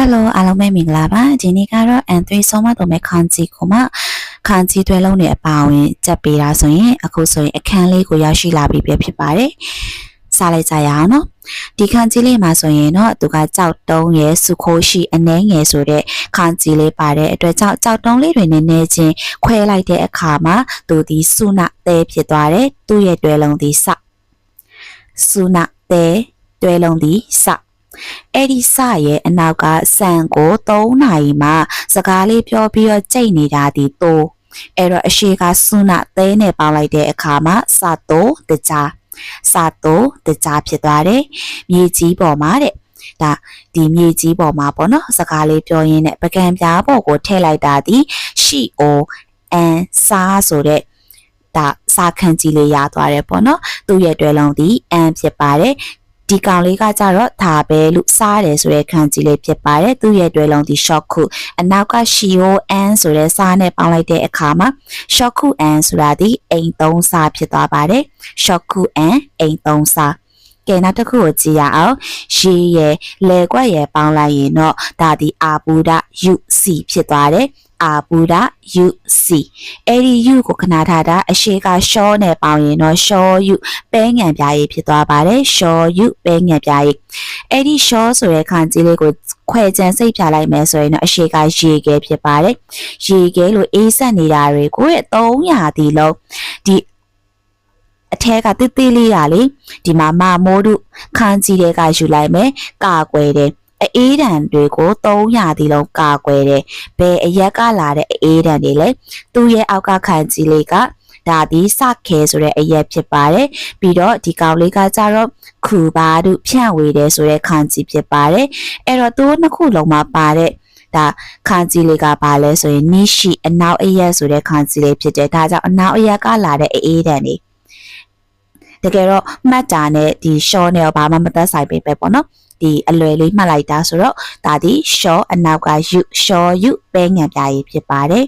Hello အားလုံးပဲမင်္ဂလာပါဒီနေ့ကတော့ N3 ဆုံးမတော်မဲ့ခန်းကြီးကိုမှခန်းကြီးတွဲလုံးနဲ့အပါဝင်ကြက်ပေးတာဆိုရင်အခုဆိုရင်အခန်းလေးကိုရောက်ရှိလာပြီပဲဖြစ်ပါတယ်စားလိုက်ကြရအောင်နော်ဒီခန်းကြီးလေးမှာဆိုရင်တော့သူကကြောက်တုံးရဲ့စုခိုးရှိအနှဲငယ်ဆိုတဲ့ခန်းကြီးလေးပါတဲ့အတွက်ကြောက်တုံးလေးတွေနဲ့နေချင်းခွဲလိုက်တဲ့အခါမှာသူဒီစုနတဲဖြစ်သွားတယ်သူ့ရဲ့တွဲလုံးဒီစစုနတဲတွဲလုံးဒီစအဲ့ဒီစရဲ့အနောက်ကစံကို3နာရီမှစကားလေးပြောပြီးတော့ကြိတ်နေတာဒီတိုးအဲ့တော့အရှိကစုနသဲနဲ့ပေါင်းလိုက်တဲ့အခါမှာစတိုးတကြားစတိုးတကြားဖြစ်သွားတယ်မြေကြီးပေါ်မှာတဲ့ဒါဒီမြေကြီးပေါ်မှာပေါ့နော်စကားလေးပြောရင်းနဲ့ပကံပြားပေါ်ကိုထည့်လိုက်တာဒီရှိအိုအန်စားဆိုတဲ့ဒါစာခန်းကြီးလေးရသွားတယ်ပေါ့နော်သူ့ရဲ့တွဲလုံးဒီအန်ဖြစ်ပါတယ်ဒီကောင်လေးကကြတော့ဒါပဲလို့စားတယ်ဆိုတဲ့ခန်းကြီးလေးဖြစ်ပါတယ်သူ့ရဲ့တွဲလုံးဒီ short ခုအနောက်ကရှီယိုအန်ဆိုတဲ့စားနဲ့ပေါင်းလိုက်တဲ့အခါမှာ short ခုအန်ဆိုတာဒီအိမ်သုံးစားဖြစ်သွားပါတယ် short ခုအန်အိမ်သုံးစားကဲနောက်တစ်ခုကိုကြည့်ရအောင်ရေရဲ့လေကွက်ရဲ့ပေါင်းလိုက်ရင်တော့ဒါဒီအာပူဒ UC ဖြစ်သွားတယ်အာပူဒ UC အဲ့ဒီ U ကိုခဏထားတာအရှိကရှောနဲ့ပေါင်းရင်တော့ရှော U ပဲငံပြားရည်ဖြစ်သွားပါတယ်ရှော U ပဲငံပြားရည်အဲ့ဒီရှောဆိုတဲ့ခန်းကြီးလေးကိုခွဲချမ်းစိတ်ပြလိုက်မယ်ဆိုရင်တော့အရှိကရေခဲဖြစ်ပါတယ်ရေခဲလို့အေးဆက်နေတာတွေကို300တီလုံးဒီအထက်ကတိတိလေးရလေဒီမှာမမိုးတို့ခန်းကြီးတွေကယူလိုက်မယ်ကာကွယ်တယ်အေးဒံတွေကို300တီလုံးကာကွယ်တယ်ဘယ်အရက်ကလာတဲ့အေးဒံတွေလဲသူ့ရဲ့အောက်ကခန်းကြီးလေးကဒါဒီစခဲဆိုတဲ့အရက်ဖြစ်ပါတယ်ပြီးတော့ဒီကောင်လေးကကြတော့ခူပါတို့ဖြန့်ဝေတယ်ဆိုတဲ့ခန်းကြီးဖြစ်ပါတယ်အဲ့တော့သူနှစ်ခုလုံးမှာပါတဲ့ဒါခန်းကြီးလေးကပါလဲဆိုရင်နိရှိအနောက်အရက်ဆိုတဲ့ခန်းကြီးလေးဖြစ်တယ်ဒါကြောင့်အနောက်အရက်ကလာတဲ့အေးဒံတွေတကယ်တော့မှတ်တာနဲ့ဒီ short နဲ့ဘာမှမသက်ဆိုင်ပဲပေါ့နော်ဒီအလွယ်လေးမှတ်လိုက်တာဆိုတော့ဒါဒီ short အနောက်က U short U ပဲငံပြားရည်ဖြစ်ပါတယ်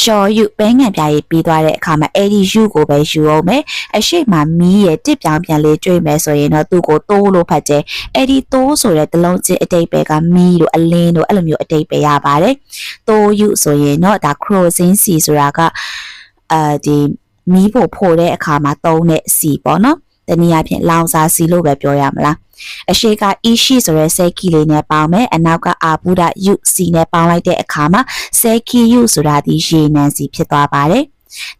short U ပဲငံပြားရည်ပြီးသွားတဲ့အခါမှာအဲ့ဒီ U ကိုပဲယူအောင်မယ်အရှိမမီးရဲ့တစ်ပြောင်းပြန်လေးတွေ့မယ်ဆိုရင်တော့သူ့ကိုတိုးလို့ဖတ်တယ်အဲ့ဒီတိုးဆိုတဲ့တလုံးချင်းအတိတ်ပဲကမီးလို့အလင်းလို့အဲ့လိုမျိုးအတိတ်ပဲရပါတယ်တိုး U ဆိုရင်တော့ဒါ crossing C ဆိုတာကဒီမီးဖို့ဖို့တဲ့အခါမှာသုံးတဲ့စီပေါ့နော်တနည်းအားဖြင့်လောင်စာစီလို့ပဲပြောရမလားအရှိက E ရှိဆိုတဲ့ set key လေးနဲ့ပေါင်းမယ်အနောက်ကအာပူဒ U C နဲ့ပေါင်းလိုက်တဲ့အခါမှာ set key U ဆိုတာဒီရေနံစီဖြစ်သွားပါတယ်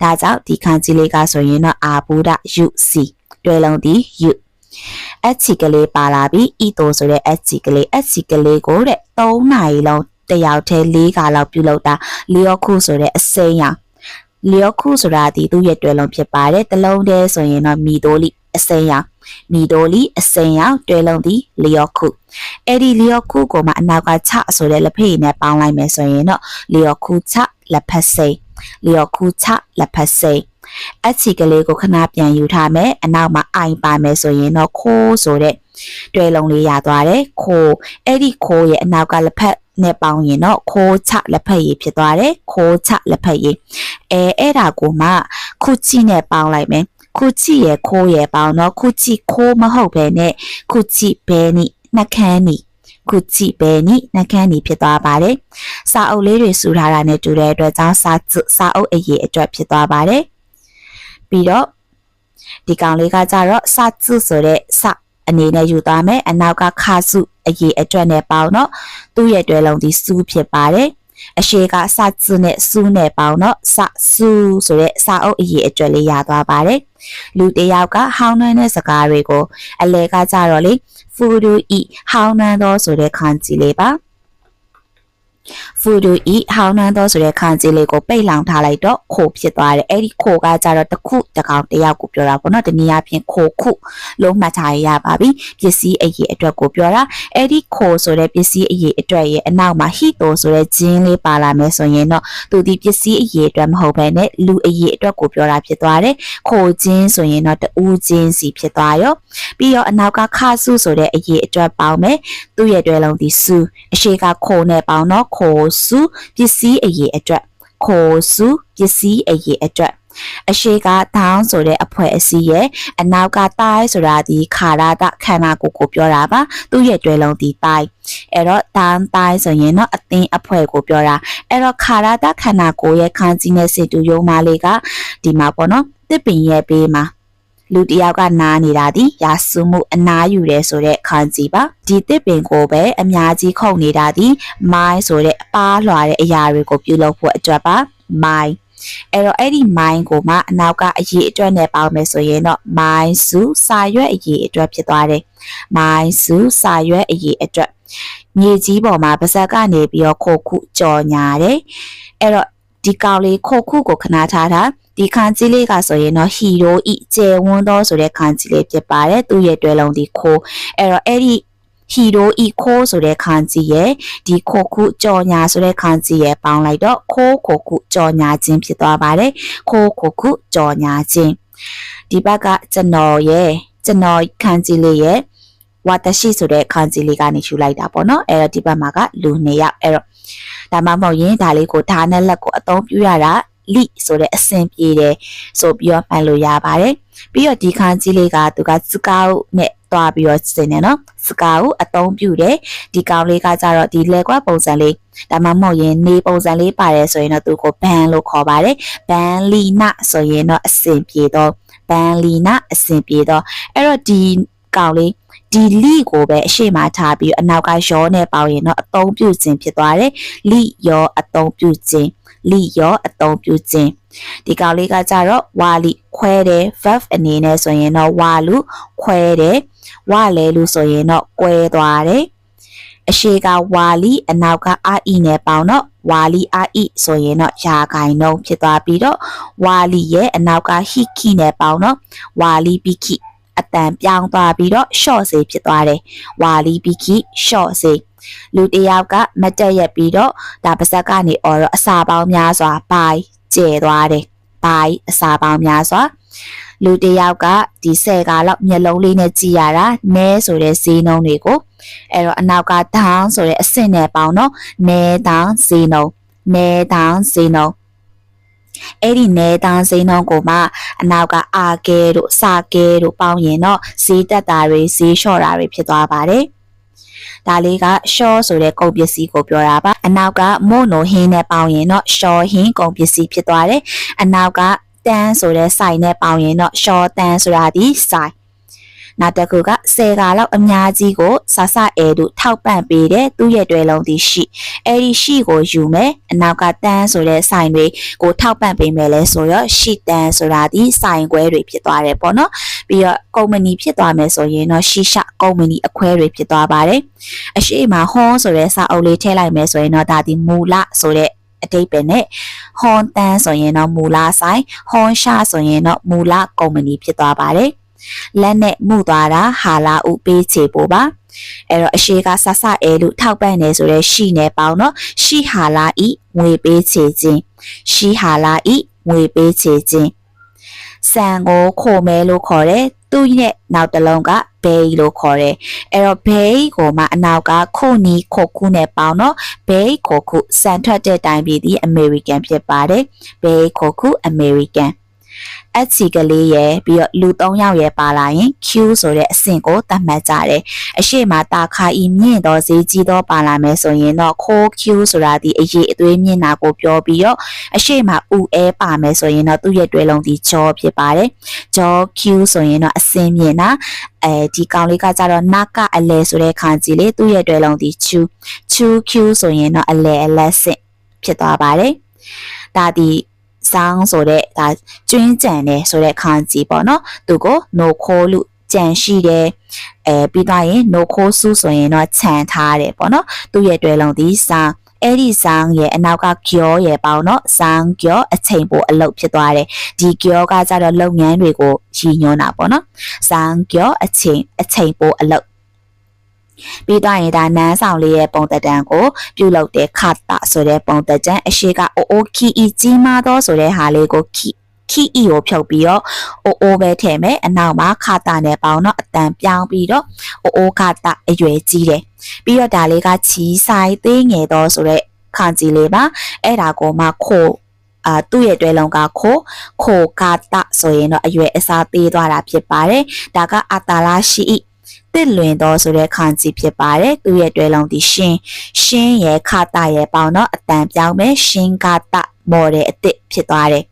ဒါကြောင့်ဒီခန်းကြီးလေးကဆိုရင်တော့အာပူဒ U C တွဲလုံးဒီ U H ကလေးပါလာပြီး E တိုဆိုတဲ့ H ကလေးကိုတဲ့3နာရီလုံးတယောက်တည်း4ခါလောက်ပြုလုပ်တာလျော့ခုဆိုတဲ့အစိမ်းရောင်လျော့ခုဆိုတာဒီသူ့ရဲ့တွဲလုံးဖြစ်ပါတယ်တလုံးတည်းဆိုရင်တော့မီတိုလီအစိမ်းရောင်မီတိုလီအစိမ်းရောင်တွဲလုံးဒီလျော့ခုအဲ့ဒီလျော့ခုကိုမှအနောက်ကချဆိုတဲ့လက်ဖက်ရည်နဲ့ပေါင်းလိုက်မယ်ဆိုရင်တော့လျော့ခုချလက်ဖက်စိမ်းလျော့ခုချလက်ဖက်စိမ်းအချီကလေးကိုခဏပြန်ယူထားမယ်အနောက်မှာအိုင်ပါမယ်ဆိုရင်တော့ခိုးဆိုတဲ့တွဲလုံးလေးရသွားတယ်ခိုးအဲ့ဒီခိုးရဲ့အနောက်ကလက်ဖက်နဲ့ပေါင်းရင်တော့ခိုးချလက်ဖက်ရည်ဖြစ်သွားတယ်ခိုးချလက်ဖက်ရည်အဲ့ဒါကိုမှခုချီနဲ့ပေါင်းလိုက်မယ်ခုချီရဲ့ခိုးရဲ့ပေါင်းတော့ခုချီခိုးမဟုတ်ပဲနဲ့ခုချီဘဲနိနှကန်းနိခုချီဘဲနိနှကန်းနိဖြစ်သွားပါတယ်စာအုပ်လေးတွေစုထားတာနဲ့တူတဲ့အတွက်ကြောင့်စာအုပ်အရေးအတွက်ဖြစ်သွားပါတယ်ပြီးတော့ဒီကောင်လေးကကြတော့စာစုဆိုတဲ့စာအနေနဲ့ယူသွားမယ်အနောက်ကခါစုအရေးအတွက်နဲ့ပေါင်းတော့သူ့ရဲ့တွဲလုံးဒီစုဖြစ်ပါတယ်အရှိကစစုနဲ့စုနဲ့ပေါင်းတော့စစုဆိုတဲ့စာအုပ်အရေးအတွက်လေးရသွားပါတယ်လူတယောက်ကဟောင်းနှမ်းတဲ့စကားတွေကိုအလဲကကြတော့လေဖူဒူဤဟောင်းနှမ်းသောဆိုတဲ့ခန်းကြီးလေးပါဖူဒူဤဟောင်းနှမ်းသောဆိုတဲ့ခန်းကြီးလေးကိုပိတ်လောင်ထားလိုက်တော့ခိုဖြစ်သွားတယ်အဲ့ဒီခိုကကြတော့တစ်ခုတစ်ကောင်တယောက်ကိုပြောတာပေါ့နော်တနည်းအားဖြင့်ခိုခုလုံးမှတ်ထားရပါပြီပစ္စည်းအရေးအတွက်ကိုပြောတာအဲ့ဒီခိုဆိုတဲ့ပစ္စည်းအရေးအတွက်ရဲ့အနောက်မှာဟီတိုဆိုတဲ့ဂျင်းလေးပါလာမယ်ဆိုရင်တော့သူဒီပစ္စည်းအရေးအတွက်မဟုတ်ဘဲနဲ့လူအရေးအတွက်ကိုပြောတာဖြစ်သွားတယ်ခိုဂျင်းဆိုရင်တော့တူးဂျင်းစီဖြစ်သွားရောပြီးတော့အနောက်ကခါစုဆိုတဲ့အရေးအတွက်ပေါင်းမယ်သူ့ရဲ့တွဲလုံးဒီစုအရှိကခိုနဲ့ပေါင်းတော့ခိုစုပစ္စည်းအရေးအတွက်ခိုစုပစ္စည်းအရေးအတွက် အရှိကတောင်းဆိုတဲ့အဖွဲအစည်းရဲ့အနောက်ကတိုင်းဆိုတာဒီခါရတာခန္ဓာကိုပြောတာပါသူ့ရဲ့တွဲလုံးဒီတိုင်းအဲ့တော့တောင်းတိုင်းဆိုရင်တော့အသင်းအဖွဲကိုပြောတာအဲ့တော့ခါရတာခန္ဓာကိုရဲ့ခန်းကြီးနဲ့စေတူယုံမလေးကဒီမှာပေါ့နော်တစ်ပင်ရဲ့ဘေးမှာလူတယောက်ကနားနေတာဒီရာစုမှုအနားယူတယ်ဆိုတဲ့ခန်းကြီးပါဒီတစ်ပင်ကိုပဲအများကြီးခုန်နေတာဒီမိုင်းဆိုတဲ့အပါလွှာတဲ့အရာတွေကိုပြုလုပ်ဖို့အတွက်ပါမိုင်းအဲ့တော့အဲ့ဒီမိုင်းကိုမှအနောက်ကအရေးအတွက်နဲ့ပေါင်းမယ်ဆိုရင်တော့မိုင်းစုစာရွက်အရေးအတွက်ဖြစ်သွားတယ်မိုင်းစုစာရွက်အရေးအတွက်မြေကြီးပေါ်မှာပါဇက်ကနေပြီးတော့ခိုခုကြော်ညာတယ်အဲ့တော့ဒီကောင်လေးခိုခုကိုခဏထားတာဒီခန်းကြီးလေးကဆိုရင်တော့ဟီရိုဤကျေဝန်းသောဆိုတဲ့ခန်းကြီးလေးဖြစ်ပါတယ်သူ့ရဲ့တွဲလုံးဒီခိုအဲ့တော့အဲ့ဒီဟီရိုဤခိုဆိုတဲ့ခန်းကြီးရဲ့ဒီခိုခုကြော်ညာဆိုတဲ့ခန်းကြီးရဲ့ပေါင်းလိုက်တော့ခိုခုကြော်ညာခြင်းဖြစ်သွားပါတယ်ခိုခုကြော်ညာခြင်းဒီဘက်ကကျွန်တော်ခန်းကြီးလေးရဲ့ဝါတရှိဆိုတဲ့ခန်းကြီးလေးကနေယူလိုက်တာပေါ့နော်အဲ့တော့ဒီဘက်မှာကလူ2ယောက်အဲ့တော့ဒါမှမဟုတ်ရင်ဒါလေးကိုဓာတ်နဲ့လက်ကိုအသုံးပြုရတာလိဆိုတဲ့အဆင်ပြေတယ်ဆိုပြီးတော့မှန်လို့ရပါတယ်ပြီးတော့ဒီခန်းကြီးလေးကသူကစကားနဲ့တွားပြီးတော့စင်နေနော်စကားကိုအသုံးပြုတယ်ဒီကောင်လေးကကြတော့ဒီလက်ကွက်ပုံစံလေးဒါမှမဟုတ်ရင်နေပုံစံလေးပါတယ်ဆိုရင်တော့သူကိုဘန်လို့ခေါ်ပါတယ်ဘန်လီနာဆိုရင်တော့အဆင်ပြေတော့ဘန်လီနာအဆင်ပြေတော့အဲ့တော့ဒီကောင်လေးဒီလိကိုပဲအရှိမထားပြီးအနောက်ကရောနဲ့ပေါင်းရင်တော့အသုံးပြုခြင်းဖြစ်သွားတယ်လိရောအသုံးပြုခြင်းလိရောအသုံးပြုခြင်းဒီကောင်လေးကကြတော့ဝါလိခွဲတယ် verb အနေနဲ့ဆိုရင်တော့ဝါလူခွဲတယ်ဝလဲလူဆိုရင်တော့ကွဲသွားတယ်အရှိကဝါလိအနောက်ကအာအီနဲ့ပေါင်းတော့ဝါလိအာအီဆိုရင်တော့ရာခိုင်နှုန်းဖြစ်သွားပြီးတော့ဝါလိရဲ့အနောက်ကဟိခိနဲ့ပေါင်းတော့ဝါလိပိခိအတန်ပြောင်းသွားပြီးတော့ short စေဖြစ်သွားတယ်ဝါလိပိခိ short စေလူတယောက်ကမတက်ရက်ပြီးတော့ဒါပါဇက်ကနေအော်တော့အစာပေါင်းများစွာပိုင်းကျဲသွားတယ်ပိုင်းအစာပေါင်းများစွာလူတယောက်ကဒီ10ကလောက်မျက်လုံးလေးနဲ့ကြည့်ရတာနဲဆိုတဲ့ဈေးနှုန်းတွေကိုအဲ့တော့အနောက်ကဒေါင်းဆိုတဲ့အဆင့်နဲ့ပေါင်းတော့နဲဒေါင်းဈေးနှုန်းနဲဒေါင်းဈေးနှုန်းအဲ့ဒီနဲဒေါင်းဈေးနှုန်းကိုမှအနောက်ကအာကဲတို့စာကဲတို့ပေါင်းရင်တော့ဈေးတက်တာတွေဈေးလျှော့တာတွေဖြစ်သွားပါတယ်ဒါလေးက short ဆိုတဲ့ကုန်ပစ္စည်းကိုပြောတာပါအနောက်က mono ဟင်းနဲ့ပေါင်းရင်တော့ short ဟင်းကုန်ပစ္စည်းဖြစ်သွားတယ်အနောက်ကတန်းဆိုတဲ့ဆိုင်နဲ့ပေါင်းရင်တော့ short တန်းဆိုတာဒီဆိုင်နောက်တစ်ခုက10ကလောက်အများကြီးကိုဆဆအဲတို့ထောက်ပံ့ပေးတယ်သူ့ရဲ့တွဲလုံးဒီရှိအဲ့ဒီရှိကိုယူမယ်အနောက်ကတန်းဆိုတဲ့ဆိုင်တွေကိုထောက်ပံ့ပေးမယ်လဲဆိုတော့ရှိတန်းဆိုတာဒီဆိုင်ခွဲတွေဖြစ်သွားတယ်ပေါ့နော်ပြီးတော့ကုမ္ပဏီဖြစ်သွားမယ်ဆိုရင်တော့ရှိရှကုမ္ပဏီအခွဲတွေဖြစ်သွားပါတယ်အရှိမဟွန်ဆိုတဲ့စာအုပ်လေးထည့်လိုက်မယ်ဆိုရင်တော့ဒါဒီမူလဆိုတဲ့အတိတ်ပဲနဲ့ဟွန်တန်းဆိုရင်တော့မူလဆိုင်ဟွန်ရှာဆိုရင်တော့မူလကုမ္ပဏီဖြစ်သွားပါတယ်လက်နဲ့မှုသွားတာဟာလာဥပေးချေပို့ပါအဲ့တော့အရှိကဆဆအဲလို့ထောက်ပံ့နေဆိုတဲ့ရှိနေပေါင်းတော့ရှိဟာလာဤငွေပေးချေခြင်းရှိဟာလာဤငွေပေးချေခြင်းစံကိုခိုမဲလို့ခေါ်တယ်သူ့ရဲ့နောက်တစ်လုံးကဘေးလို့ခေါ်တယ်အဲ့တော့ဘေးကိုမှအနောက်ကခုနီခိုခုနဲ့ပေါင်းတော့ဘေးခိုခုစံထွက်တဲ့တိုင်းပြည်ဒီ American ဖြစ်ပါတယ်ဘေးခိုခု Americanအချီကလေးရယ်ပြီးတော့လူ3ယောက်ရယ်ပါလာရင် Q ဆိုတဲ့အဆင့်ကိုသတ်မှတ်ကြတယ်အရှိမတာခါဤမြင့်တော့ဈေးကြီးတော့ပါလာမယ်ဆိုရင်တော့ခိုး Q ဆိုတာဒီအရေးအသွေးမြင့်တာကိုပြောပြီးတော့အရှိမဥအဲပါမယ်ဆိုရင်တော့သူ့ရဲ့တွဲလုံးဒီကြောဖြစ်ပါတယ်ကြော Q ဆိုရင်တော့အဆင့်မြင့်တာဒီကောင်လေးကကြတော့နာကအလဲဆိုတဲ့ခန်းကြီးလေသူ့ရဲ့တွဲလုံးဒီချူ Q ဆိုရင်တော့အလဲဆင့်ဖြစ်သွားပါတယ်ဒါဒီဆောင်းဆိုတဲ့ဒါကျွင်းကြံတယ်ဆိုတဲ့ခန်းကြီးပေါ့နော်သူကို no call လို့ကြံရှိတယ်ပြီးတော့ရင် no call စုဆိုရင်တော့ခြံထားတယ်ပေါ့နော်သူ့ရဲ့တွဲလုံးဒီဆောင်းအဲ့ဒီဆောင်းရဲ့အနောက်ကကျော်ရဲ့ပေါ့နော်ဆောင်းကျော်အချိန်ပိုအလုပ်ဖြစ်သွားတယ်ဒီကျော်ကကြတော့လုပ်ငန်းတွေကိုရည်ညွှန်းတာပေါ့နော်ဆောင်းကျော်အချိန်ပိုအလုပ်ပြီးတော့ရင်ဒါနန်းဆောင်လေးရဲ့ပုံသက်တမ်းကိုပြုလုပ်တဲ့ခတာဆိုတဲ့ပုံသက်တမ်းအရှိကအိုခီအီကြီးမားသောဆိုတဲ့ဟာလေးကိုခီအီကိုဖြုတ်ပြီးတော့အိုပဲထည့်မယ်အနောက်မှာခတာနဲ့ပေါင်းတော့အတန်ပြောင်းပြီးတော့အိုခတာအရွယ်ကြီးတယ်ပြီးတော့ဒါလေးကချီဆိုင်သေးငယ်သောဆိုတဲ့ခန်းကြီးလေးပါအဲ့ဒါကိုမှခို သူ့ရဲ့တွဲလုံးကခိုကာတဆိုရင်တော့အရွယ်အစားသေးသွားတာဖြစ်ပါတယ်ဒါကအတာလာရှိတစ်လွင်တော့ဆိုတဲ့ခံစီဖြစ်ပါတယ်သူ့ရဲ့တွဲလုံးဒီရှင်ရဲ့ခတာရဲ့ပေါင်းတော့အတန်ပြောင်းမဲ့ရှင်ကတမော်တဲ့အစ်စ်ဖြစ်သွားတယ်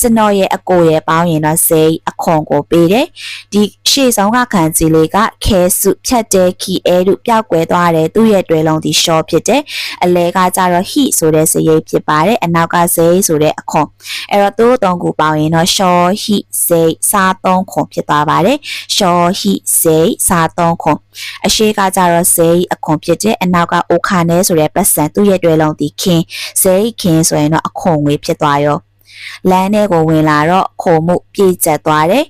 ကျွန်တော်ရဲ့အကိုရဲ့ပေါင်းရင်တော့စိတ်အခွန်ကိုပေးတယ်ဒီရှေ့ဆုံးကခံစီလေးကခဲစုဖြတ်တဲ့ခီအဲတို့ပျောက်ကွယ်သွားတယ်သူ့ရဲ့တွဲလုံးဒီရှော့ဖြစ်တယ်အလဲကကြတော့ဟိဆိုတဲ့စရိတ်ဖြစ်ပါတယ်အနောက်ကစိတ်ဆိုတဲ့အခွန်အဲ့တော့သူ့သုံးခုပေါင်းရင်တော့ရှော့ဟိစိတ်စားသုံးခွန်ဖြစ်သွားပါတယ်ရှော့ဟိစိတ်စားသုံးခွန်အရှိကကြတော့စိတ်အခွန်ဖြစ်တယ်အနောက်ကအိုခါနဲဆိုတဲ့ပတ်စံသူ့ရဲ့တွဲလုံးဒီခင်စိတ်ခင်ဆိုရင်တော့အခွန်ငွေဖြစ်သွားရောလမ်းထဲကိုဝင်လာတော့ခိုမှုပြည့်ကျက်သွားတယ်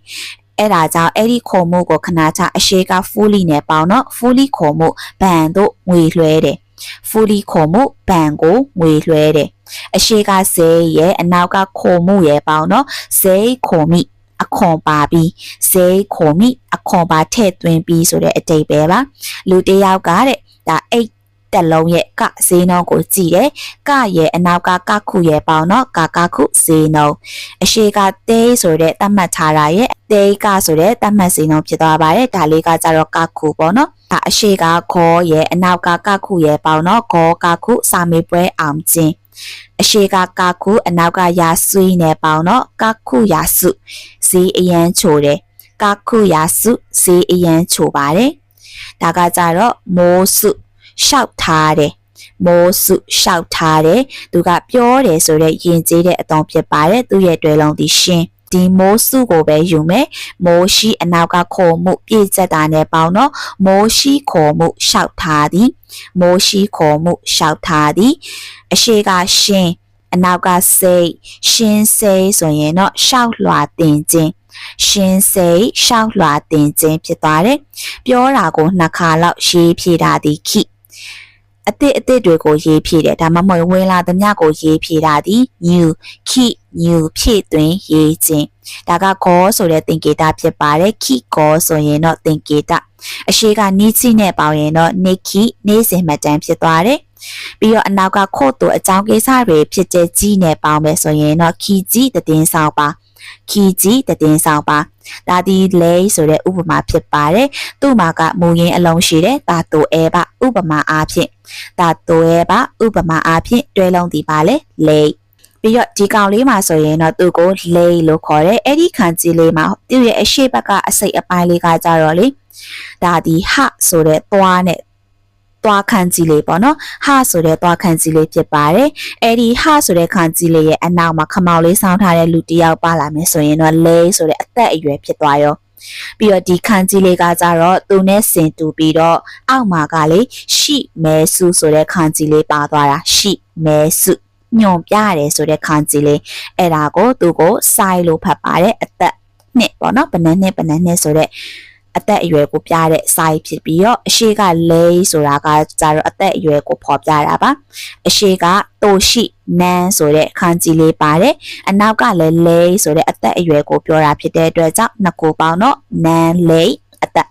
အဲ့ဒါကြောင့်အဲ့ဒီခိုမှုကိုခဏချအရှိကဖူလီနဲ့ပေါင်းတော့ဖူလီခိုမှုဘန်တို့ငွေလွှဲတယ်ဖူလီခိုမှုဘန်ကိုငွေလွှဲတယ်အရှိကစေးရဲ့အနောက်ကခိုမှုရဲ့ပေါင်းတော့စေးခိုမိအခွန်ပါပြီးစေးခိုမိအခွန်ပါထည့်သွင်းပြီးဆိုတဲ့အတိတ်ပဲပါလူတယောက်ကတဲ့ဒါအိတ်တက်လုံးရဲ့ကဈေးနှုန်းကိုကြည့်တယ်ကရဲ့အနောက်ကကခုရဲ့ပေါင်းတော့ကခုဈေးနှုန်းအရှိကတေးဆိုတဲ့သတ်မှတ်ထားတာရဲ့တေးကဆိုတဲ့သတ်မှတ်ဈေးနှုန်းဖြစ်သွားပါတယ်ဒါလေးကကြတော့ကခုပေါ့နော်ဒါအရှိကခေါ်ရဲ့အနောက်ကကခုရဲ့ပေါင်းတော့ကခုစာမေးပွဲအောင်ခြင်းအရှိကခုအနောက်ကရာဆွေးနဲ့ပေါင်းတော့ကခုရာစုဈေးအရန်ချိုတယ်ကခုရာစုဈေးအရန်ချိုပါတယ်ဒါကကြတော့မိုးစုရှောက်ထားတယ်မိုးစုရှောက်ထားတယ်သူကပြောတယ်ဆိုတော့ယဉ်ကျေးတဲ့အတုံးဖြစ်ပါတယ်သူရဲ့တွဲလုံးဒီရှင်ဒီမိုးစုကိုပဲယူမယ်မိုးရှိအနောက်ကခေါ်မှုပြည့်ကျက်တာနဲ့ပေါင်းတော့မိုးရှိခေါ်မှုရှောက်ထားသည်မိုးရှိခေါ်မှုရှောက်ထားသည်အရှိကရှင်အနောက်ကစိတ်ရှင်စိတ်ဆိုရင်တော့ရှောက်လွှာတင်ခြင်းရှင်စိတ်ရှောက်လွှာတင်ခြင်းဖြစ်သွားတယ်ပြောတာကိုနှစ်ခါလောက်ရေးဖြည့်တာဒီခိအစ်တွေကိုရေးဖြည့်တယ်ဒါမှမဟုတ်ဝင်လာသမျှကိုရေးဖြည့်တာဒီ new ခိ new ဖြည့်သွင်းရေးခြင်းဒါကကောဆိုတဲ့သင်္ကေတဖြစ်ပါတယ်ခိကောဆိုရင်တော့သင်္ကေတအရှိကနိချိနဲ့ပေါင်းရင်တော့နိခိနေ့စဉ်မှတ်တမ်းဖြစ်သွားတယ်ပြီးတော့အနောက်ကခို့တူအကြောင်းကိစ္စတွေဖြစ်တဲ့ကြီးနဲ့ပေါင်းမယ်ဆိုရင်တော့ခီကြီးတည်င်းဆောင်ပါခီကြီးတည်င်းဆောင်ပါဒါဒီလေဆိုတဲ့ဥပမာဖြစ်ပါတယ်သူ့မှာကမူရင်းအလုံးရှိတယ်ဒါတူအဲပါဥပမာအားဖြင့်ဒါတူအဲပါဥပမာအားဖြင့်တွဲလုံးဒီပါလေလေပြီးတော့ဒီကောင်လေးမှာဆိုရင်တော့သူ့ကိုလေလို့ခေါ်တယ်အဲ့ဒီခံကြီးလေးမှာသူ့ရဲ့အရှိဘက်ကအစိတ်အပိုင်းလေးကကြတော့လေဒါဒီဟဆိုတဲ့သွားနဲ့သွားခန်းကြီးလေးပေါ့နော်ဟဆိုတဲ့သွားခန်းကြီးလေးဖြစ်ပါတယ်အဲ့ဒီဟဆိုတဲ့ခန်းကြီးလေးရဲ့အနောက်မှာခမောက်လေးဆောင်းထားတဲ့လူတစ်ယောက်ပါလာမယ်ဆိုရင်တော့လဲဆိုတဲ့အသက်အရွယ်ဖြစ်သွားရောပြီးတော့ဒီခန်းကြီးလေးကကြတော့သူနဲ့ဆင်တူပြီးတော့အောက်မှာကလေရှိမဲစုဆိုတဲ့ခန်းကြီးလေးပါသွားတာရှိမဲစုညွန်ပြရတယ်ဆိုတဲ့ခန်းကြီးလေးအဲ့ဒါကိုသူကိုစိုက်လို့ဖတ်ပါတယ်အသက်နှစ်ပေါ့နော်ဘယ်နှစ်ဆိုတဲ့အသက်အရွယ်ကိုပြတဲ့ size ဖြစ်ပြီးတော့အရှိကလဲဆိုတာကကြတော့အသက်အရွယ်ကိုဖော်ပြတာပါအရှိကတိုရှိနန်းဆိုတဲ့ခန်းကြီးလေးပါတယ်အနောက်ကလည်းလဲဆိုတဲ့အသက်အရွယ်ကိုပြောတာဖြစ်တဲ့အတွက်ကြောင့်နှစ်ခုပေါင်းတော့နန်းလဲအသက်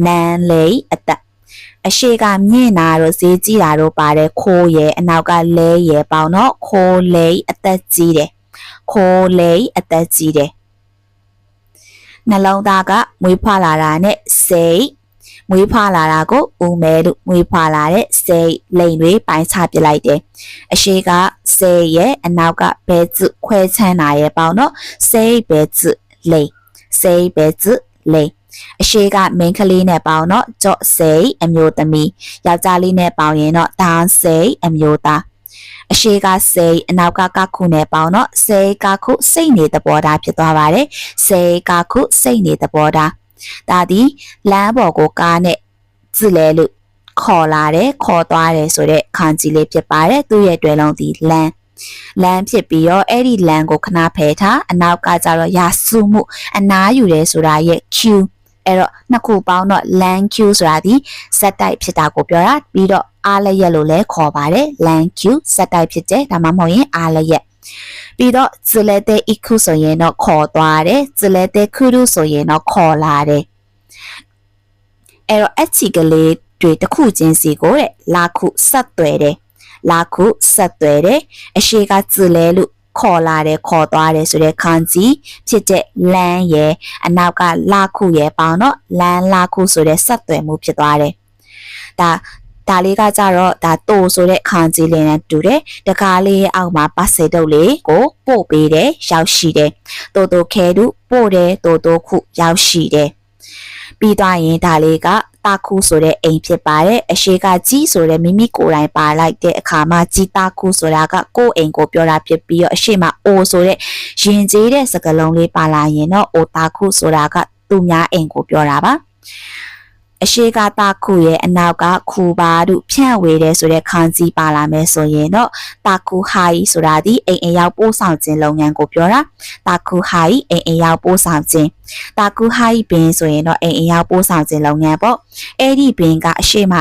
နန်းလဲအသက်အရှိကမြင့်နာတို့ဈေးကြီးတာတို့ပါတယ်ခိုးရဲ့အနောက်ကလဲရဲ့ပေါင်းတော့ခိုးလဲအသက်ကြီးတယ်ခိုးလဲအသက်ကြီးတယ်နှလုံးသားကမွေးဖွားလာတာနဲ့စိတ်မွေးဖွားလာတာကိုဦးမဲလို့မွေးဖွားလာတဲ့စိတ်လိန်တွေပိုင်းခြားပြလိုက်တယ်အရှိကစိတ်ရဲ့အနောက်ကဘဲကျခွဲချမ်းတာရဲ့ပေါင်းတော့စိတ်ဘဲကျလိန်စိတ်ဘဲကျလိန်အရှိကမင်းကလေးနဲ့ပေါင်းတော့ကြော့စိတ်အမျိုးသမီးယောက်ျားလေးနဲ့ပေါင်းရင်တော့ဒါစိတ်အမျိုးသားအရှိကစိတ်အနောက်ကကခုနဲ့ပေါင်းတော့စိတ်ကခုစိတ်နေသဘောထားဖြစ်သွားပါတယ်စိတ်ကခုစိတ်နေသဘောထားဒါဒီလမ်းပေါ်ကိုကားနဲ့ကြည့်လဲလို့ခေါ်လာတယ်ခေါ်သွားတယ်ဆိုတဲ့ခံကြီးလေးဖြစ်ပါတယ်သူ့ရဲ့တွဲလုံးဒီလမ်းဖြစ်ပြီးတော့အဲ့ဒီလမ်းကိုခဏဖယ်ထားအနောက်ကကြတော့ရာစုမှုအနားယူတယ်ဆိုတာရဲ့ Q အဲ့တော့နှစ်ခုပေါင်းတော့ land Q ဆိုတာဒီဇက်တိုက်ဖြစ်တာကိုပြောတာပြီးတော့အားလျက်လို့လည်းခေါ်ပါတယ် land Q ဇက်တိုက်ဖြစ်တယ်ဒါမှမဟုတ်ရင်အားလျက်ပြီးတော့ဇလက်တဲ့ iku ဆိုရင်တော့ခေါ်သွားတယ်ဇလက်တဲ့ kuru ဆိုရင်တော့ခေါ်လာတယ်အဲ့တော့အချီကလေးတွေတစ်ခုချင်းစီကိုတဲ့လာခုဆက်သွဲတယ်လာခုဆက်သွဲတယ်အရှိကဇလဲလို့ ခေါ်လာတယ်ခေါ်သွားတယ်ဆိုတဲ့ခံကြီးဖြစ်တဲ့လမ်းရဲ့အနောက်ကလာခုရဲ့ပေါင်းတော့လမ်းလာခုဆိုတဲ့ဆက်သွယ်မှုဖြစ်သွားတယ်ဒါလေးကကြတော့ဒါတိုးဆိုတဲ့ခံကြီးလေးနဲ့တူတယ်တကားလေးအောက်မှာပတ်စေတုပ်လေးကိုပို့ပေးတယ်ရောက်ရှိတယ်တိုးခဲတူပို့တယ်တိုးခုရောက်ရှိတယ်ပြီးသွားရင်ဒါလေးကတာခုဆိုတဲ့အိမ်ဖြစ်ပါတယ်အရှိကကြီးဆိုတဲ့မိမိကိုယ်တိုင်ပါလိုက်တဲ့အခါမှာကြီးတာခုဆိုတာကကိုယ်အိမ်ကိုပြောတာဖြစ်ပြီးတော့အရှိမအိုဆိုတဲ့ရင်ကျေးတဲ့စကားလုံးလေးပါလာရင်တော့အိုတာခုဆိုတာကသူများအိမ်ကိုပြောတာပါအရှိကတာခုရဲ့အနောက်ကခူပါတို့ဖြန့်ဝေတယ်ဆိုတဲ့ခံကြီးပါလာမယ်ဆိုရင်တော့တာခုဟိုင်ဆိုတာဒီအိမ်ရောက်ပို့ဆောင်ခြင်းလုပ်ငန်းကိုပြောတာတာခုဟိုင်အိမ်ရောက်ပို့ဆောင်ခြင်းတာခုဟိုင်ဘင်းဆိုရင်တော့အိမ်ရောက်ပို့ဆောင်ခြင်းလုပ်ငန်းပေါ့အဲ့ဒီဘင်းကအရှိမ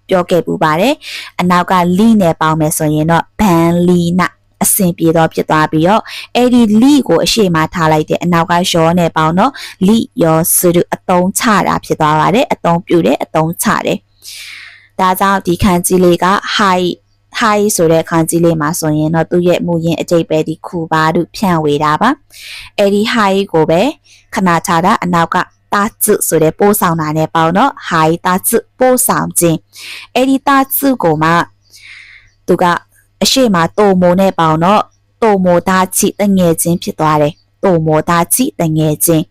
ပြောခဲ့ပူပါတယ်အနောက်ကလီနဲ့ပေါင်းမယ်ဆိုရင်တော့ဘန်လီနာအဆင်ပြေတော့ဖြစ်သွားပြီးတော့အဲ့ဒီလီကိုအရှိမထားလိုက်တဲ့အနောက်ကရောနဲ့ပေါင်းတော့လီရောစုအတုံးချတာဖြစ်သွားပါတယ်အတုံးပြူတယ်အတုံးချတယ်ဒါကြောင့်ဒီခန်းကြီးလေးက high ဆိုတဲ့ခန်းကြီးလေးမှာဆိုရင်တော့သူ့ရဲ့မူရင်းအကျိတ်ပဲဒီခူပါတို့ဖြန့်ဝေတာပါအဲ့ဒီ high ကိုပဲခဏချတာအနောက်ကတာကျဆိုတဲ့ပိုးဆောင်တာနဲ့ပေါင်းတော့ high တာကျပိုးဆောင်ခြင်းအဲ့ဒီတာကျကိုမှသူကအရှိမတိုမိုနဲ့ပေါင်းတော့တိုမိုသားချီတငယ်ချင်းဖြစ်သွားတယ်တိုမိုသားချီတငယ်ချင်း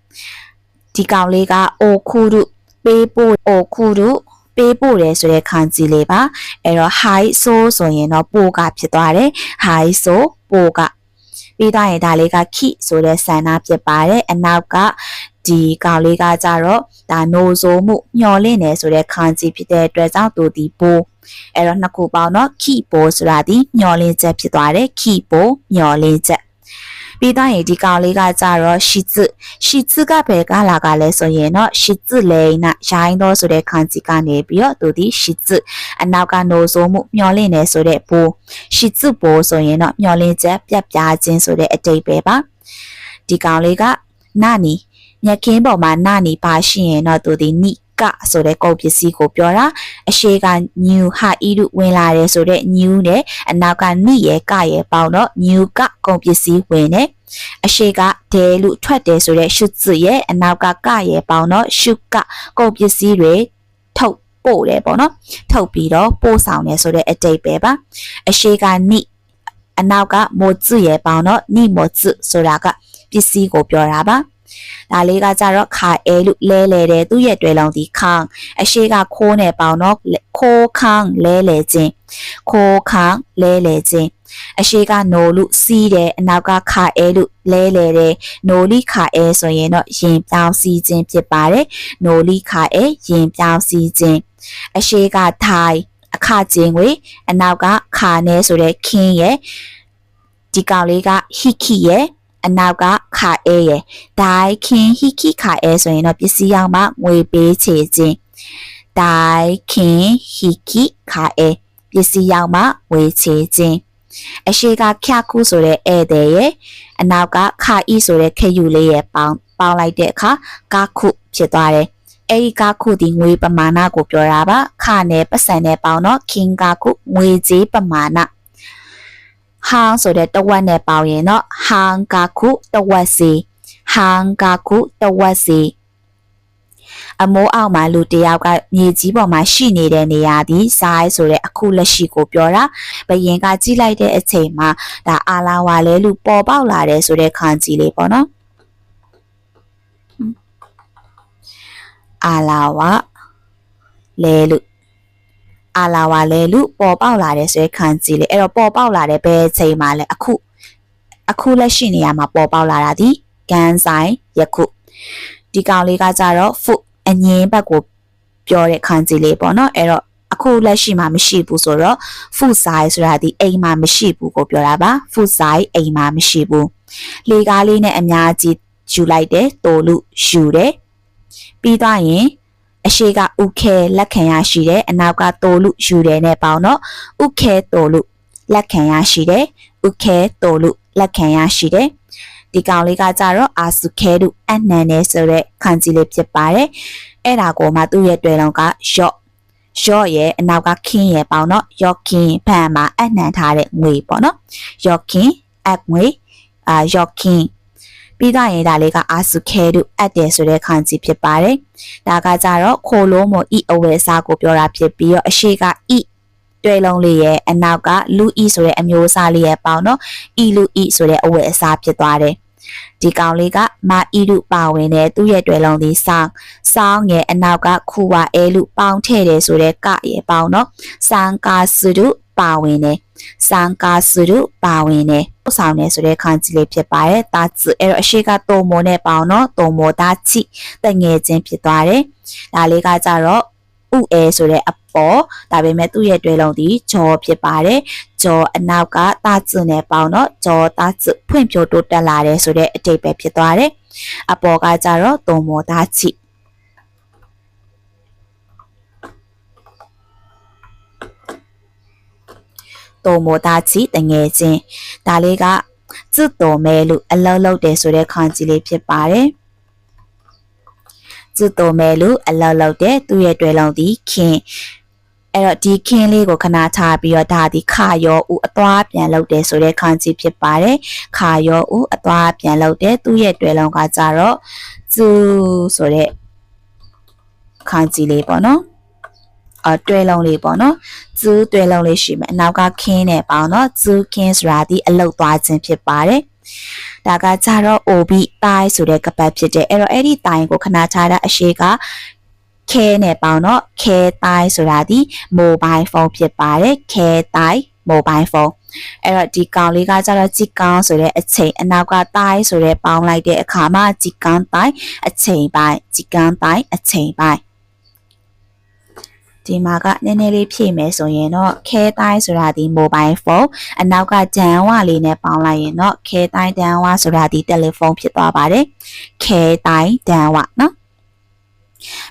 ဒီကောင်လေးကအိုခုတို့ပေးဖို့အိုခုတို့ပေးဖို့တယ်ဆိုတဲ့ခံကြီးလေးပါအဲ့တော့ high ဆိုရင်တော့ပိုကဖြစ်သွားတယ် high ဆိုပိုကပြီးတော့ရင်ဒါလေးကခိဆိုတဲ့ဆန္ဒဖြစ်ပါတယ်အနောက်ကဒီကောင်လေးကကြတော့ဒါနိုဆိုမှုညှော်လင့်နေဆိုတဲ့ခံကြီးဖြစ်တဲ့အတွက်ကြောင့်သူဒီပိုအဲ့တော့နှစ်ခုပေါင်းတော့ခိပိုဆိုတာဒီညှော်လင့်ချက်ဖြစ်သွားတယ်ခိပိုညှော်လင့်ချက်ပြီးတော့ရင်ဒီကောင်လေးကကြတော့ရှိ字ကဘယ်ကလာကလဲဆိုရင်တော့ရှိ字လိန်နာရိုင်းတော့ဆိုတဲ့ခံကြီးကနေပြီးတော့သူဒီရှိ字အနောက်ကနိုဆိုမှုညှော်လင့်နေဆိုတဲ့ပိုရှိ字ပိုဆိုရင်တော့ညှော်လင့်ချက်ပြတ်ပြားခြင်းဆိုတဲ့အတိတ်ပဲပါဒီကောင်လေးကနာနီမြက်ခင်းပေါ်မှာနာနီပါရှိရင်တော့သူဒီနိကဆိုတဲ့ကုန်ပစ္စည်းကိုပြောတာအရှိက new ဟာဤတို့ဝင်လာတယ်ဆိုတဲ့ new နဲ့အနောက်ကနိရဲ့ကရဲ့ပေါင်းတော့ new ကကုန်ပစ္စည်းဝင်တယ်အရှိကဒဲလို့ထွက်တယ်ဆိုတဲ့ရှု字ရဲ့အနောက်ကကရဲ့ပေါင်းတော့ရှုကကုန်ပစ္စည်းတွေထုတ်ပို့တယ်ပေါ့နော်ထုတ်ပြီးတော့ပို့ဆောင်တယ်ဆိုတဲ့အတိတ်ပဲပါအရှိကနိအနောက်ကမို字ရဲ့ပေါင်းတော့နိမို字ဆိုတာကပစ္စည်းကိုပြောတာပါဒါလေးကကြတော့ခါအဲလို့လဲလဲတယ်သူ့ရဲ့တွေ့လုံးဒီခန်းအရှိကခိုးနဲ့ပေါင်းတော့ခိုးခန်းလဲလဲခြင်းခိုးခန်းလဲလဲခြင်းအရှိကနိုလို့စီးတယ်အနောက်ကခါအဲလို့လဲလဲတယ်နိုလီခါအဲဆိုရင်တော့ရင်ပြောင်းစီးခြင်းဖြစ်ပါတယ်နိုလီခါအဲရင်ပြောင်းစီးခြင်းအရှိကထိုင်အခခြင်းဝေအနောက်ကခါနဲဆိုတဲ့ခင်းရဲ့ဒီကောင်လေးကဟိခိရဲ့အနောက်ကခါအဲရဲ့ဒိုင်ခင်ဟိခိခါအဲဆိုရင်တော့ပစ္စည်းရောက်မှငွေပေးချေခြင်းဒိုင်ခင်ဟိခိခါအဲပစ္စည်းရောက်မှဝေချေခြင်းအရှိကခါခုဆိုတဲ့ဧည့်သည်ရဲ့အနောက်ကခါဤဆိုတဲ့ခယူလေးရဲ့ပေါင်းလိုက်တဲ့အခါကခုဖြစ်သွားတယ်အဲ့ဒီကခုဒီငွေပမာဏကိုပြောတာပါခါနဲ့ပတ်စံနဲ့ပေါင်းတော့ခင်ကခုငွေကြေးပမာဏဟန်ဆိုတဲ့တဝက်နဲ့ပေါင်းရင်တော့ဟန်ကခုတဝက်စီဟန်ကခုတဝက်စီအမိုးအောက်မှာလူတယောက်ကမြေကြီးပေါ်မှာရှိနေတဲ့နေရာဒီဆိုင်ဆိုတဲ့အခုလက်ရှိကိုပြောတာဘယင်ကကြည့်လိုက်တဲ့အချိန်မှာဒါအာလာဝါလဲလူပေါ်ပေါက်လာတယ်ဆိုတဲ့ခံကြီးလေးပေါ့နော်အာလာဝါလဲလူအာလာဝါလဲလူပေါ်ပေါက်လာတယ်ဆိုတဲ့ခံကြီးလေးအဲ့တော့ပေါ်ပေါက်လာတဲ့ဘယ်အချိန်မှာလဲအခုလက်ရှိနေရာမှာပေါ်ပေါက်လာတာဒီကန်ဆိုင်ယခုဒီကောင်လေးကကြတော့ foot အငင်းဘက်ကိုပြောတဲ့ခံကြီးလေးပေါ့နော်အဲ့တော့အခုလက်ရှိမှာမရှိဘူးဆိုတော့ foot size ဆိုတာဒီအိမ်မှာမရှိဘူးကိုပြောတာပါ foot size အိမ်မှာမရှိဘူးလေကားလေးနဲ့အများကြီးယူလိုက်တယ်တိုလူယူတယ်ပြီးသွားရင်အရှိကဥခဲလက်ခံရရှိတယ်အနောက်ကတိုလူယူတယ်နဲ့ပေါင်းတော့ဥခဲတိုလူလက်ခံရရှိတယ်ဥခဲတိုလူလက်ခံရရှိတယ်ဒီကောင်လေးကကြတော့အာစုခဲတို့အနှံနေဆိုတဲ့ခံကြီးလေးဖြစ်ပါတယ်အဲ့ဒါကိုမှသူ့ရဲ့တွေ့လုံးကရော့ရဲ့အနောက်ကခင်းရဲ့ပေါင်းတော့ရော့ခင်းဖန်မှာအနှံထားတဲ့ငွေပေါ့နော်ရော့ခင်းအငွေ ယောခင် ပြီးတော့ရင်ဒါလေးကအာစုခဲတို့အပ်တယ်ဆိုတဲ့ခံကြီးဖြစ်ပါတယ်။ဒါကကြတော့ခိုလုံးမို့ဤအဝယ်စားကိုပြောတာဖြစ်ပြီးတော့အရှိကဤတွဲလုံးလေးရဲ့အနောက်ကလူဤဆိုတဲ့အမျိုးအစားလေးရဲ့ပေါင်းတော့ဤလူဤဆိုတဲ့အဝယ်အစားဖြစ်သွားတယ်။ဒီကောင်လေးကမာဤလူပါဝင်တဲ့သူ့ရဲ့တွဲလုံးလေးစောင်းရဲ့အနောက်ကခူဝအဲလူပေါင်းထည့်တယ်ဆိုတဲ့ကရဲ့ပေါင်းတော့စံကာစုတို့ပါဝင်တယ်စံကာစုတို့ပါဝင်တယ်ပို့ဆောင်နေဆိုတဲ့ခံကြီးလေးဖြစ်ပါတယ်တာချစ်အဲ့တော့အရှိကတုံမိုးနဲ့ပေါင်းတော့တုံမိုးတာချီတငယ်ချင်းဖြစ်သွားတယ်ဒါလေးကကြတော့ဥအဲဆိုတဲ့အပေါ်ဒါပေမဲ့သူ့ရဲ့တွဲလုံးဒီဂျော်ဖြစ်ပါတယ်ဂျော်အနောက်ကတာချစ်နဲ့ပေါင်းတော့ဂျော်တာချစ်ဖွင့်ပြတိုးတက်လာတယ်ဆိုတဲ့အတိတ်ပဲဖြစ်သွားတယ်အပေါ်ကကြတော့တုံမိုးတာချီတုံမိုးသားချီတငယ်ချင်းဒါလေးကစွတ်တော်မဲလို့အလောက်လောက်တယ်ဆိုတဲ့ခံကြီးလေးဖြစ်ပါတယ်စွတ်တော်မဲလို့အလောက်လောက်တယ်သူ့ရဲ့တွဲလုံးဒီခင်အဲ့တော့ဒီခင်လေးကိုခဏထားပြီးတော့ဒါဒီခါရောဦးအသွားပြန်လောက်တယ်ဆိုတဲ့ခံကြီးဖြစ်ပါတယ်ခါရောဦးအသွားပြန်လောက်တယ်သူ့ရဲ့တွဲလုံးကကြတော့စွဆိုတဲ့ခံကြီးလေးပေါ့နော်တွဲလုံးလေးပေါ့နော်ဇူးတွဲလုံးလေးရှိမယ်အနောက်ကခင်းနဲ့ပေါင်းတော့ဇူးခင်းဆိုတာဒီအလုတ်သွားခြင်းဖြစ်ပါတယ်ဒါကကြတော့ OB တိုင်းဆိုတဲ့ကပတ်ဖြစ်တယ်အဲ့တော့အဲ့ဒီတိုင်းကိုခဏချတာအရှိကခဲနဲ့ပေါင်းတော့ခဲတိုင်းဆိုတာဒီ mobile phone ဖြစ်ပါတယ်ခဲတိုင်း mobile phone အဲ့တော့ဒီကောင်လေးကကြတော့ជីကောင်းဆိုတဲ့အချိန်အနောက်ကတိုင်းဆိုတဲ့ပေါင်းလိုက်တဲ့အခါမှာជីကောင်းတိုင်းအချိန်ပိုင်းជីကောင်းတိုင်းအချိန်ပိုင်းဒီမှာကနည်းနည်းလေးဖြည့်မယ်ဆိုရင်တော့ခဲတိုင်းဆိုတာဒီ mobile phone အနောက်ကဂျန်ဝလေးနဲ့ပေါင်းလိုက်ရင်တော့ခဲတိုင်းတန်ဝဆိုတာဒီ telephone ဖြစ်သွားပါတယ်ခဲတိုင်းတန်ဝနော်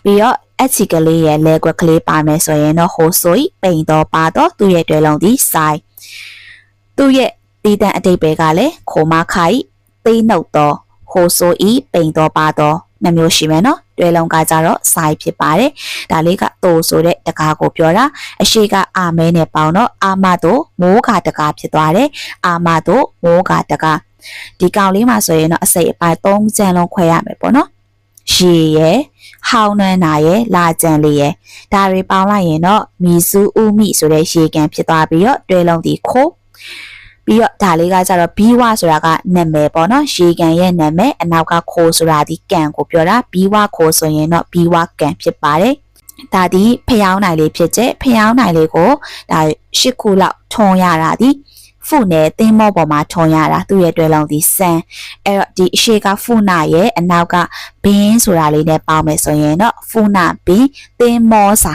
ပြီးတော့အချီကလေးရဲ့လဲကွက်ကလေးပါမယ်ဆိုရင်တော့ဟိုဆိုပိန်တော့ပါတော့သူ့ရဲ့တွဲလုံးဒီ size သူ့ရဲ့တီးတန့်အတိတ်ပဲကလည်းခိုမခိုင်သိနှုတ်တော့ဟိုဆိုပိန်တော့ပါတော့နှမျိုးရှိမယ်နော်တွဲလုံးကကြတော့ size ဖြစ်ပါတယ်ဒါလေးကတိုးဆိုတဲ့တကားကိုပြောတာအရှိကအာမဲနဲ့ပေါင်းတော့အာမတို့မိုးကတကားဖြစ်သွားတယ်အာမတို့မိုးကတကားဒီကောင်လေးမှာဆိုရင်တော့အစိပ်အပိုင်း3ချမ်းလုံးခွဲရမယ်ပေါ့နော်ရေရယ်ဟောင်းနှန်းနာရယ်လာကြံလေးရယ်ဒါတွေပေါင်းလိုက်ရင်တော့မီစုဥမိဆိုတဲ့ရေကန်ဖြစ်သွားပြီးတော့တွဲလုံးဒီခိုးပြီးတော့ဒါလေးကကြတော့ဘီဝဆိုတာကနာမည်ပေါ့နော်ရေကန်ရဲ့နာမည်အနောက်ကခိုးဆိုတာဒီကန်ကိုပြောတာဘီဝခိုးဆိုရင်တော့ဘီဝကန်ဖြစ်ပါတယ်ဒါဒီဖျောင်းနိုင်လေးဖြစ်တဲ့ဖျောင်းနိုင်လေးကိုဒါ၈ခုလောက်ထုံရတာဒီဖုနဲ့သင်းမောပေါ်မှာထုံရတာသူ့ရဲ့တွဲလုံးဒီစံအဲ့တော့ဒီအရှိကဖုနာရဲ့အနောက်ကဘင်းဆိုတာလေးနဲ့ပေါင်းမယ်ဆိုရင်တော့ဖုနာဘင်းသင်းမောစာ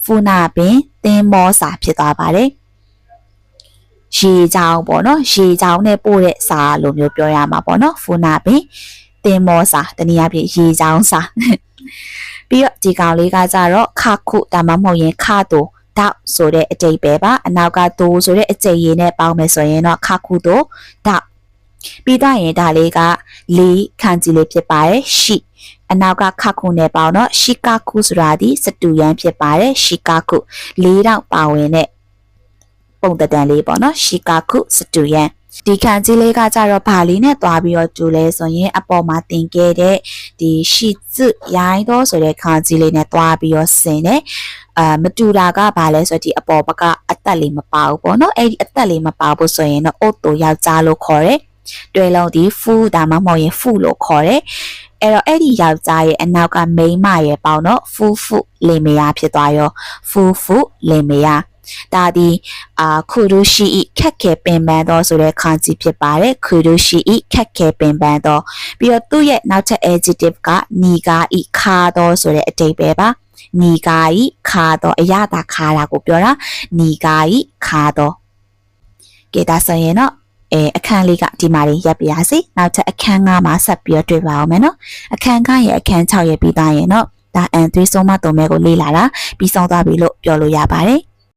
ဖုနာဘင်းသင်းမောစာဖြစ်သွားပါတယ်ရေချောင်းပေါ့နော်ရေချောင်းနဲ့ပို့တဲ့စာလိုမျိုးပြောရမှာပေါ့နော်ဖူနာပင်တင်မောစာတနည်းအားဖြင့်ရေချောင်းစာပြီးတော့ဒီကောင်လေးကကြတော့ခခုဒါမှမဟုတ်ရင်ခတိုတောက်ဆိုတဲ့အတိတ်ပဲပါအနောက်ကတိုးဆိုတဲ့အကျိတ်ရည်နဲ့ပေါင်းမယ်ဆိုရင်တော့ခခုတိုတောက်ပြီးတော့ရင်ဒါလေးကလေးခံကြီးလေးဖြစ်ပါတယ်ရှိအနောက်ကခခုနဲ့ပေါင်းတော့ရှီကာခုဆိုတာဒီစတူရန်ဖြစ်ပါတယ်ရှီကာခု၄တောင်ပါဝင်တဲ့ပုံတန်လေးပေါ့နော်ရှီကာခုစတူယန်ဒီခံကြီးလေးကကြတော့ဘာလေးနဲ့တွားပြီးတော့ကျူလဲဆိုရင်အပေါ်မှာတင်ခဲ့တဲ့ဒီရှီဇစ်ရိုင်းတော့ဆိုတဲ့ခံကြီးလေးနဲ့တွားပြီးတော့ဆင်တယ်မတူတာကဘာလဲဆိုတော့ဒီအပေါ်ဘက်ကအသက်လေးမပါဘူးပေါ့နော်အဲ့ဒီအသက်လေးမပါဘူးဆိုရင်တော့အိုတိုယောက်ျားလို့ခေါ်တယ်တွဲလုံးဒီဖူဒါမှမဟုတ်ရင်ဖူလို့ခေါ်တယ်အဲ့တော့အဲ့ဒီယောက်ျားရဲ့အနောက်ကမိန်းမရဲ့ပေါင်းတော့ဖူလင်မယားဖြစ်သွားရောဖူလင်မယားဒါဒီခုရုရှိဤခက်ခဲပင်ပန်းတော့ဆိုတဲ့ခံကြီးဖြစ်ပါတယ်ခုရုရှိဤခက်ခဲပင်ပန်းတော့ပြီးတော့သူ့ရဲ့နောက်ထပ် adjective ကနီကာဤခါတော့ဆိုတဲ့အဓိပ္ပာယ်ပါနီကာဤခါတော့အရသာခါတာကိုပြောတာနီကာဤခါတော့ကဲဒါဆိုရင်တော့အခန်းလေးကဒီမှာရပ်ပြရစီနောက်ထပ်အခန်း9မှာဆက်ပြီးတော့တွေ့ပါအောင်မယ်နော်အခန်း9ရဲ့အခန်း6ရဲ့ပြီးသားရင်တော့ဒါအန်3ဆုံးမတုံးမဲကိုလေ့လာတာပြီးဆုံးသွားပြီလို့ပြောလို့ရပါတယ်